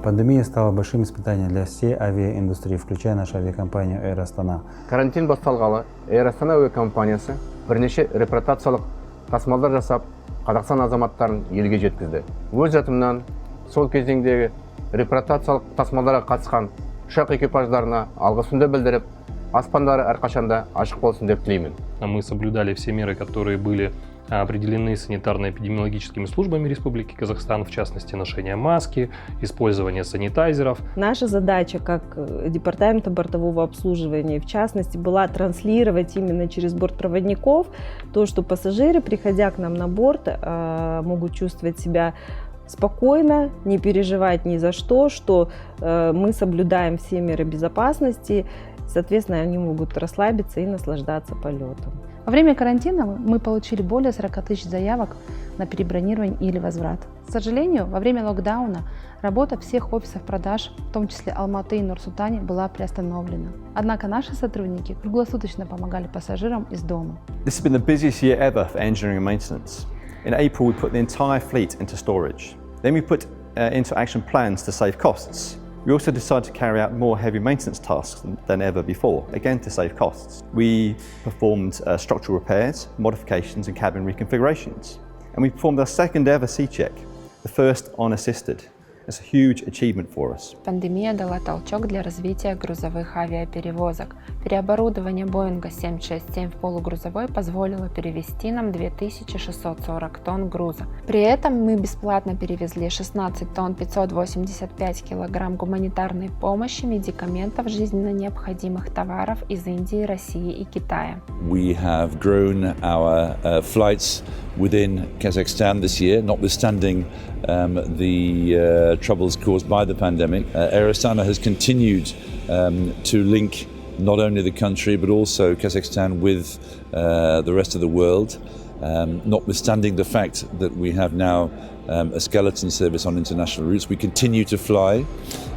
Пандемия стала большим испытанием для всей авиаиндустрии, включая нашу авиакомпанию Air Astana. Карантин басталғалы Air Astana әуе компаниясы бірнеше репатриациялық тасымалдар жасап, Қазақстан азаматтарын елге жеткізді. Өз жатымнан сол кезеңдегі репатриациялық тасымалдарға қатысқан ұшақ экипаждарына алғысымды білдіріп, аспандары әрқашанда ашық болсын деп тілеймін. Мы соблюдали все меры, которые были определены санитарно-эпидемиологическими службами Республики Казахстан, в частности, ношение маски, использование санитайзеров. Наша задача как департамента бортового обслуживания, в частности, была транслировать именно через бортпроводников то, что пассажиры, приходя к нам на борт, могут чувствовать себя спокойно, не переживать ни за что мы соблюдаем все меры безопасности, соответственно, они могут расслабиться и наслаждаться полетом. Во время карантина мы получили более 40 тысяч заявок на перебронирование или возврат. К сожалению, во время локдауна работа всех офисов продаж, в том числе Алматы и Нур-Султане, была приостановлена. Однако наши сотрудники круглосуточно помогали пассажирам из дома. This has been the busiest year ever for engineering and maintenance. In April, we put the entire fleet into storage. Then we put into action plans to save costs. We also decided to carry out more heavy maintenance tasks than ever before, again to save costs. We performed structural repairs, modifications and cabin reconfigurations. And we performed our second ever C-check, the first unassisted. It's a huge achievement for us. Пандемия дала толчок для развития грузовых авиаперевозок. Переоборудование Боинга 767 в полугрузовой позволило перевезти нам 2640 тонн груза. При этом мы бесплатно перевезли 16 тонн 585 килограмм гуманитарной помощи, медикаментов, жизненно необходимых товаров из Индии, России и Китая. We have grown our flights within Kazakhstan this year, notwithstanding the troubles caused by the pandemic. Air Astana has continued to link not only the country but also Kazakhstan with the rest of the world, notwithstanding the fact that we have now a skeleton service on international routes. We continue to fly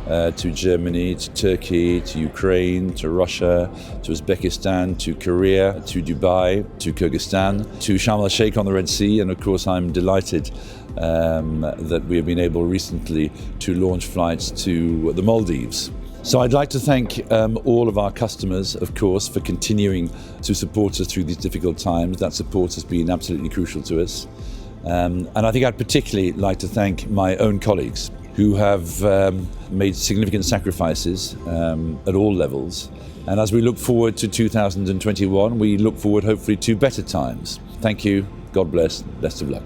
to Germany, to Turkey, to Ukraine, to Russia, to Uzbekistan, to Korea, to Dubai, to Kyrgyzstan, to Sharm el-Sheikh on the Red Sea, and of course I'm delighted that we have been able recently to launch flights to the Maldives. So I'd like to thank all of our customers, of course, for continuing to support us through these difficult times. That support has been absolutely crucial to us. And I think I'd particularly like to thank my own colleagues who have made significant sacrifices at all levels. And as we look forward to 2021, we look forward hopefully to better times. Thank you, God bless, best of luck.